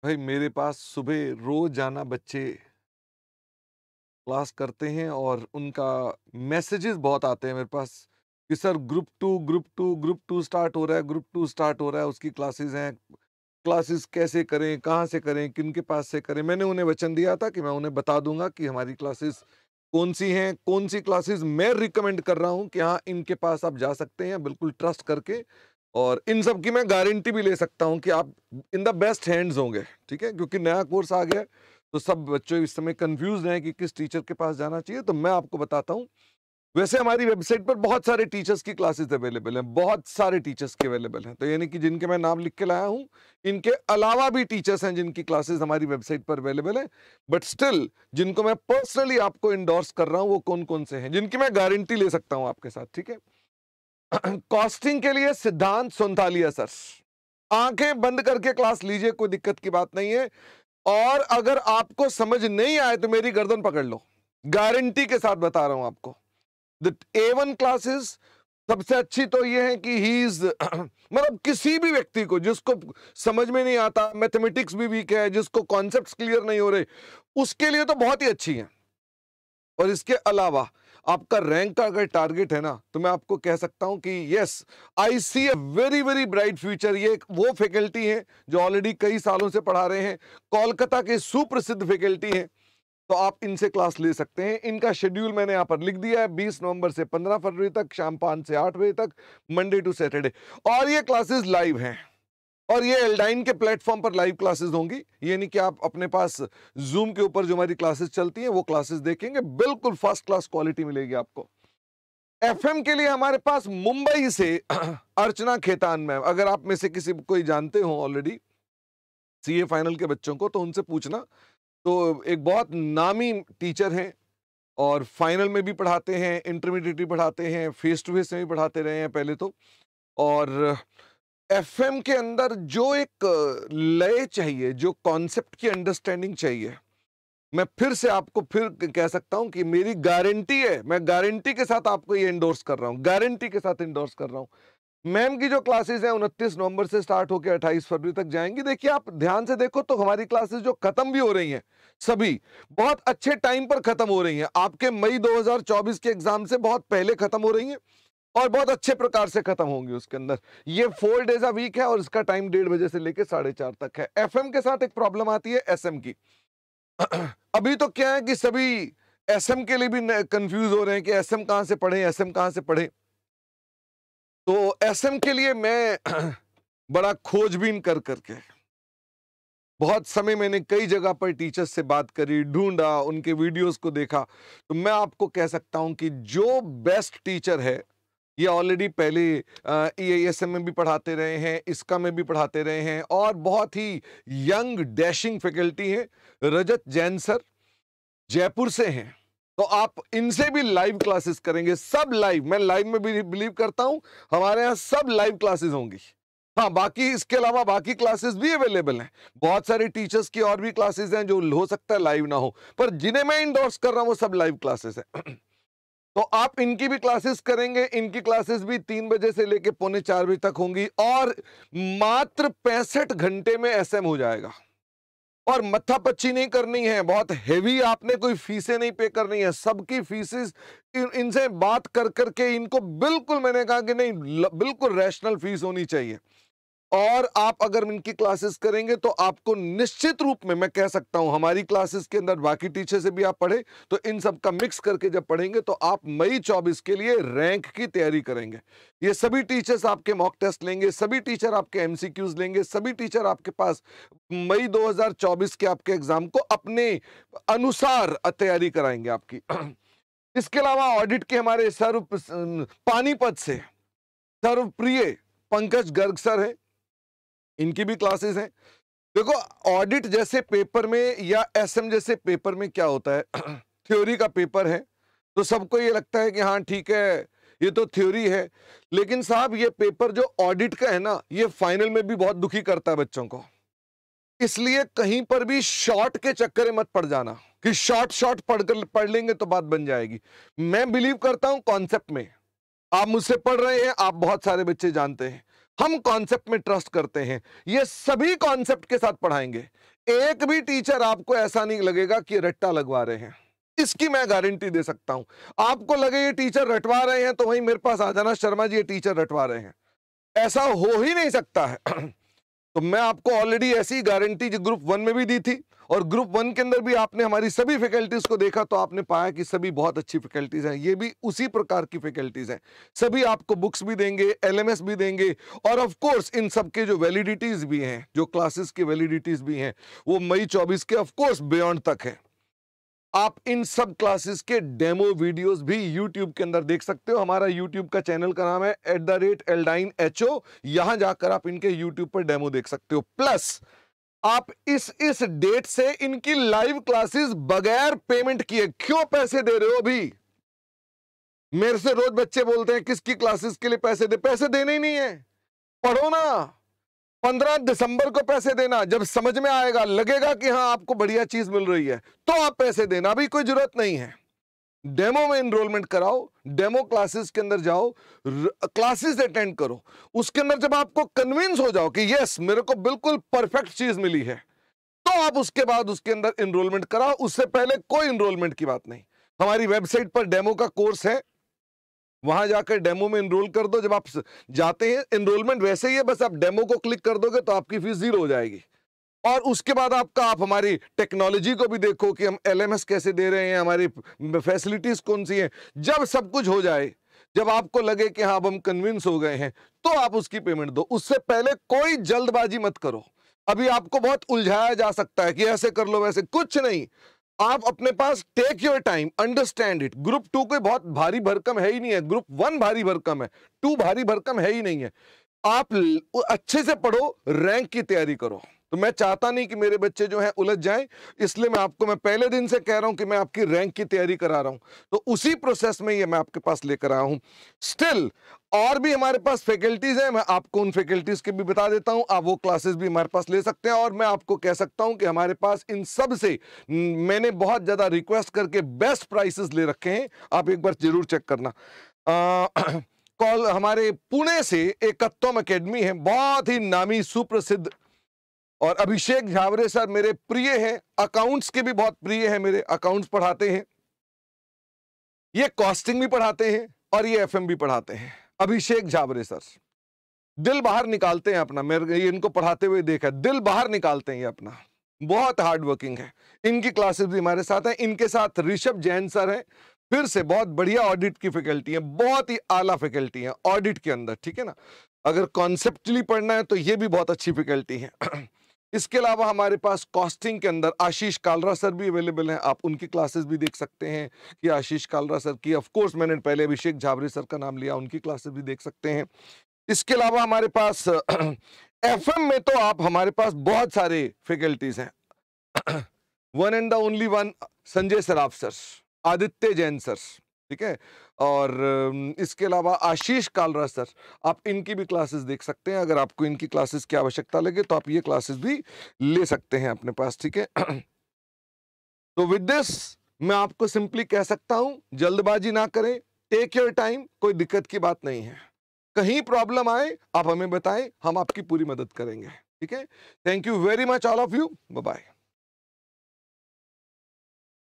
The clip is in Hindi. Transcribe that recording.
भाई मेरे पास सुबह रोजाना बच्चे क्लास करते हैं और उनका मैसेजेस बहुत आते हैं मेरे पास कि सर ग्रुप टू स्टार्ट हो रहा है, ग्रुप टू स्टार्ट हो रहा है, उसकी क्लासेस हैं। क्लासेस कैसे करें, कहाँ से करें, किनके पास से करें? मैंने उन्हें वचन दिया था कि मैं उन्हें बता दूंगा कि हमारी क्लासेस कौन सी हैं, कौन सी क्लासेस मैं रिकमेंड कर रहा हूं कि हाँ इनके पास आप जा सकते हैं बिल्कुल ट्रस्ट करके। और इन सब की मैं गारंटी भी ले सकता हूं कि आप इन द बेस्ट हैंड्स होंगे। ठीक है, क्योंकि नया कोर्स आ गया है, तो सब बच्चे इस समय कंफ्यूज हैं कि किस टीचर के पास जाना चाहिए। तो मैं आपको बताता हूं। वैसे हमारी वेबसाइट पर बहुत सारे टीचर्स की क्लासेस अवेलेबल हैं, बहुत सारे टीचर्स के अवेलेबल हैं। तो यानी कि जिनके मैं नाम लिख के लाया हूं, इनके अलावा भी टीचर्स हैं जिनकी क्लासेस हमारी वेबसाइट पर अवेलेबल हैं। बट स्टिल जिनको मैं पर्सनली आपको इंडोर्स कर रहा हूं वो कौन कौन से हैं जिनकी मैं गारंटी ले सकता हूं आपके साथ। ठीक है। कॉस्टिंग के लिए सिद्धांत सोनथालिया सर, आंखें बंद करके क्लास लीजिए, कोई दिक्कत की बात नहीं है। और अगर आपको समझ नहीं आए तो मेरी गर्दन पकड़ लो, गारंटी के साथ बता रहा हूं आपको। द A1 क्लासेस सबसे अच्छी तो ये है कि ही इज मतलब किसी भी व्यक्ति को जिसको समझ में नहीं आता, मैथमेटिक्स भी वीक है, जिसको कॉन्सेप्ट्स क्लियर नहीं हो रहे, उसके लिए तो बहुत ही अच्छी है। और इसके अलावा आपका रैंक का अगर टारगेट है ना, तो मैं आपको कह सकता हूं कि yes, I see a very very bright future. ये वो फैकल्टी है जो ऑलरेडी कई सालों से पढ़ा रहे हैं, कोलकाता के सुप्रसिद्ध फैकल्टी हैं। तो आप इनसे क्लास ले सकते हैं। इनका शेड्यूल मैंने यहां पर लिख दिया है, 20 नवंबर से 15 फरवरी तक, शाम 5 से 8 बजे तक, मंडे टू सैटरडे। और ये क्लासेस लाइव हैं, और ये एल्डाइन के प्लेटफॉर्म पर लाइव क्लासेस होंगी। ये नहीं कि आप अपने पास जूम के ऊपर जो हमारी क्लासेस चलती हैं वो क्लासेस देखेंगे, बिल्कुल फर्स्ट क्लास क्वालिटी मिलेगी आपको। एफएम के लिए हमारे पास मुंबई से अर्चना खेतान मैम, अगर आप में से किसी कोई जानते हो ऑलरेडी सीए फाइनल के बच्चों को, तो उनसे पूछना। तो एक बहुत नामी टीचर हैं, और फाइनल में भी पढ़ाते हैं, इंटरमीडिएट भी पढ़ाते हैं, फेस टू फेस में भी पढ़ाते रहे हैं पहले तो। और एफएम के अंदर जो एक लय चाहिए, जो कॉन्सेप्ट की अंडरस्टैंडिंग चाहिए, मैं फिर से आपको फिर कह सकता हूं कि मेरी गारंटी है, मैं गारंटी के साथ आपको ये इंडोर्स कर रहा हूं, गारंटी के साथ इंडोर्स कर रहा हूं। मैम की जो क्लासेस हैं 29 नवंबर से स्टार्ट होकर 28 फरवरी तक जाएंगी। देखिए आप ध्यान से देखो तो हमारी क्लासेस जो खत्म भी हो रही हैं, सभी बहुत अच्छे टाइम पर खत्म हो रही हैं। आपके मई 2024 के एग्जाम से बहुत पहले खत्म हो रही हैं, और बहुत अच्छे प्रकार से खत्म होंगी उसके अंदर। ये 4 डेज अ वीक है, और इसका टाइम 1:30 बजे से लेकर 4:30 तक है। एफएम के साथ एक प्रॉब्लम आती है एसएम की। अभी तो क्या है कि सभी एसएम के लिए भी कंफ्यूज हो रहे हैं कि एसएम कहां से पढ़े, एसएम कहां से पढ़े। तो एसएम के लिए मैं बड़ा खोजबीन कर करके बहुत समय मैंने कई जगह पर टीचर्स से बात करी, ढूंढा, उनके वीडियोस को देखा। तो मैं आपको कह सकता हूं कि जो बेस्ट टीचर है, ये ऑलरेडी पहले EISM में भी पढ़ाते रहे हैं, इसका में भी पढ़ाते रहे हैं, और बहुत ही यंग डैशिंग फैकल्टी है। रजत जैन सर जयपुर से हैं। तो आप इनसे भी लाइव क्लासेस करेंगे, सब लाइव। मैं लाइव में भी बिलीव करता हूं, हमारे यहाँ सब लाइव क्लासेस होंगी। हाँ, बाकी इसके अलावा बाकी क्लासेस भी अवेलेबल हैं। बहुत सारे टीचर्स की और भी क्लासेस हैं जो हो सकता है लाइव ना हो, पर जिन्हें मैं इंडोर्स कर रहा हूं वो सब लाइव क्लासेस हैं। तो आप इनकी भी क्लासेस करेंगे। इनकी क्लासेस भी 3 बजे से लेके पौने 4 बजे तक होंगी, और मात्र 65 घंटे में एसएम हो जाएगा। और मत्थापच्ची नहीं करनी है, बहुत हेवी आपने कोई फीसें नहीं पे करनी है। सबकी फीसेस इनसे बात कर करके इनको बिल्कुल, मैंने कहा कि नहीं, बिल्कुल रैशनल फीस होनी चाहिए। और आप अगर इनकी क्लासेस करेंगे तो आपको निश्चित रूप में मैं कह सकता हूं, हमारी क्लासेस के अंदर बाकी टीचर से भी आप पढ़े, तो इन सब का मिक्स करके जब पढ़ेंगे तो आप मई 24 के लिए रैंक की तैयारी करेंगे। ये सभी टीचर्स आपके मॉक टेस्ट लेंगे, सभी टीचर आपके एमसीक्यूज लेंगे, सभी टीचर आपके पास मई 2024 के आपके एग्जाम को अपने अनुसार तैयारी कराएंगे आपकी। इसके अलावा ऑडिट के हमारे सर्व पानीपत से सर्वप्रिय पंकज गर्ग सर हैं, इनकी भी क्लासेस हैं। देखो, ऑडिट जैसे पेपर में या एसएम जैसे पेपर में क्या होता है, थ्योरी का पेपर है, तो सबको ये लगता है कि हाँ ठीक है, ये तो थ्योरी है। लेकिन साहब, ये पेपर जो ऑडिट का है ना, ये फाइनल में भी बहुत दुखी करता है बच्चों को। इसलिए कहीं पर भी शॉर्ट के चक्कर में मत पड़ जाना कि शॉर्ट शॉर्ट पढ़ लेंगे तो बात बन जाएगी। मैं बिलीव करता हूं कॉन्सेप्ट में। आप मुझसे पढ़ रहे हैं, आप बहुत सारे बच्चे जानते हैं, हम कॉन्सेप्ट में ट्रस्ट करते हैं। ये सभी कॉन्सेप्ट के साथ पढ़ाएंगे। एक भी टीचर आपको ऐसा नहीं लगेगा कि रट्टा लगवा रहे हैं, इसकी मैं गारंटी दे सकता हूं। आपको लगे ये टीचर रटवा रहे हैं तो वहीं मेरे पास आ जाना, शर्मा जी ये टीचर रटवा रहे हैं, ऐसा हो ही नहीं सकता है। तो मैं आपको ऑलरेडी ऐसी गारंटी जो ग्रुप 1 में भी दी थी, और ग्रुप 1 के अंदर भी आपने हमारी सभी फैकल्टीज को देखा तो आपने पाया कि सभी बहुत अच्छी फैकल्टीज हैं, ये भी उसी प्रकार की फैकल्टीज हैं। सभी आपको बुक्स भी देंगे, एलएमएस भी देंगे, और ऑफ कोर्स इन सब के जो वैलिडिटीज भी हैं, जो क्लासेस की वैलिडिटीज भी हैं, वो मई 24 के ऑफ कोर्स बियॉन्ड तक है। आप इन सब क्लासेस के डेमो वीडियोस भी YouTube के अंदर देख सकते हो। हमारा YouTube का चैनल का नाम है @eldineho, यहां जाकर आप इनके YouTube पर डेमो देख सकते हो। प्लस आप इस डेट से इनकी लाइव क्लासेस बगैर पेमेंट किए, क्यों पैसे दे रहे हो? अभी मेरे से रोज बच्चे बोलते हैं किसकी क्लासेस के लिए पैसे दे, पैसे देने ही नहीं है, पढ़ो ना। 15 दिसंबर को पैसे देना, जब समझ में आएगा, लगेगा कि हाँ आपको बढ़िया चीज मिल रही है, तो आप पैसे देना, अभी कोई जरूरत नहीं है। डेमो में एनरोलमेंट कराओ, डेमो क्लासेस के अंदर जाओ, क्लासेस अटेंड करो। उसके अंदर जब आपको कन्विंस हो जाओ कि यस मेरे को बिल्कुल परफेक्ट चीज मिली है, तो आप उसके बाद उसके अंदर एनरोलमेंट कराओ। उससे पहले कोई एनरोलमेंट की बात नहीं। हमारी वेबसाइट पर डेमो का कोर्स है, वहां जाकर डेमो में एनरोल कर दो। जब आप जाते हैं, एनरोलमेंट वैसे ही है, बस आप डेमो को क्लिक कर दोगे तो आपकी फीस 0 हो जाएगी। और उसके बाद आप हमारी टेक्नोलॉजी को भी देखो कि हम एलएमएस कैसे दे रहे हैं, हमारी फैसिलिटीज कौन सी हैं। जब सब कुछ हो जाए, जब आपको लगे कि हाँ अब हम कन्विंस हो गए हैं, तो आप उसकी पेमेंट दो। उससे पहले कोई जल्दबाजी मत करो। अभी आपको बहुत उलझाया जा सकता है कि ऐसे कर लो वैसे, कुछ नहीं। आप अपने पास take your time, understand it. Group 2 कोई बहुत भारी भरकम है ही नहीं है, ग्रुप 1 भारी भरकम है, 2 भारी भरकम है ही नहीं है। आप अच्छे से पढ़ो, रैंक की तैयारी करो। तो मैं चाहता नहीं कि मेरे बच्चे जो हैं उलझ जाएं, इसलिए मैं पहले दिन से कह रहा हूं कि मैं आपकी रैंक की तैयारी करा रहा हूं। तो उसी प्रोसेस में ये मैं आपके पास लेकर आया हूं। स्टिल और भी हमारे पास फैकल्टीज हैं, मैं आपको उन फैकल्टीज के भी बता देता हूं। आप वो क्लासेस भी हमारे पास ले सकते हैं। और मैं आपको कह सकता हूं कि हमारे पास इन सब से मैंने बहुत ज्यादा रिक्वेस्ट करके बेस्ट प्राइसेस ले रखे हैं, आप एक बार जरूर चेक करना। कॉल हमारे पुणे से एक कत्तम एकेडमी है, बहुत ही नामी सुप्रसिद्ध, और अभिषेक झावरे सर मेरे प्रिय हैं, अकाउंट्स के भी बहुत प्रिय हैं, मेरे अकाउंट्स पढ़ाते हैं, ये कॉस्टिंग भी पढ़ाते हैं और ये एफएम भी पढ़ाते हैं। अभिषेक झावरे सर दिल बाहर निकालते हैं अपना, मेरे ये इनको पढ़ाते हुए देखा, दिल बाहर निकालते हैं ये अपना, बहुत हार्ड वर्किंग है। इनकी क्लासेस भी हमारे साथ हैं। इनके साथ ऋषभ जैन सर हैं, फिर से बहुत बढ़िया ऑडिट की फैकल्टी है, बहुत ही आला फैकल्टी है ऑडिट के अंदर, ठीक है ना। अगर कॉन्सेप्चुअली पढ़ना है तो ये भी बहुत अच्छी फैकल्टी है। इसके अलावा हमारे पास कॉस्टिंग के अंदर आशीष कालरा सर भी अवेलेबल हैं, आप उनकी क्लासेस भी देख सकते हैं कि आशीष कालरा सर की, ऑफ कोर्स मैंने पहले अभिषेक झावरे सर का नाम लिया, उनकी क्लासेस भी देख सकते हैं। इसके अलावा हमारे पास एफएम में तो आप हमारे पास बहुत सारे फैकल्टीज हैं। One and the only one Sanjay Saraf sir, Aditya Jain sir, ठीक है, और इसके अलावा आशीष कालरा सर, आप इनकी भी क्लासेस देख सकते हैं। अगर आपको इनकी क्लासेस की आवश्यकता लगे तो आप ये क्लासेस भी ले सकते हैं अपने पास, ठीक है। तो विद दिस मैं आपको सिंपली कह सकता हूं, जल्दबाजी ना करें, टेक योर टाइम, कोई दिक्कत की बात नहीं है। कहीं प्रॉब्लम आए आप हमें बताएं, हम आपकी पूरी मदद करेंगे, ठीक है। Thank you very much all of you, bye bye.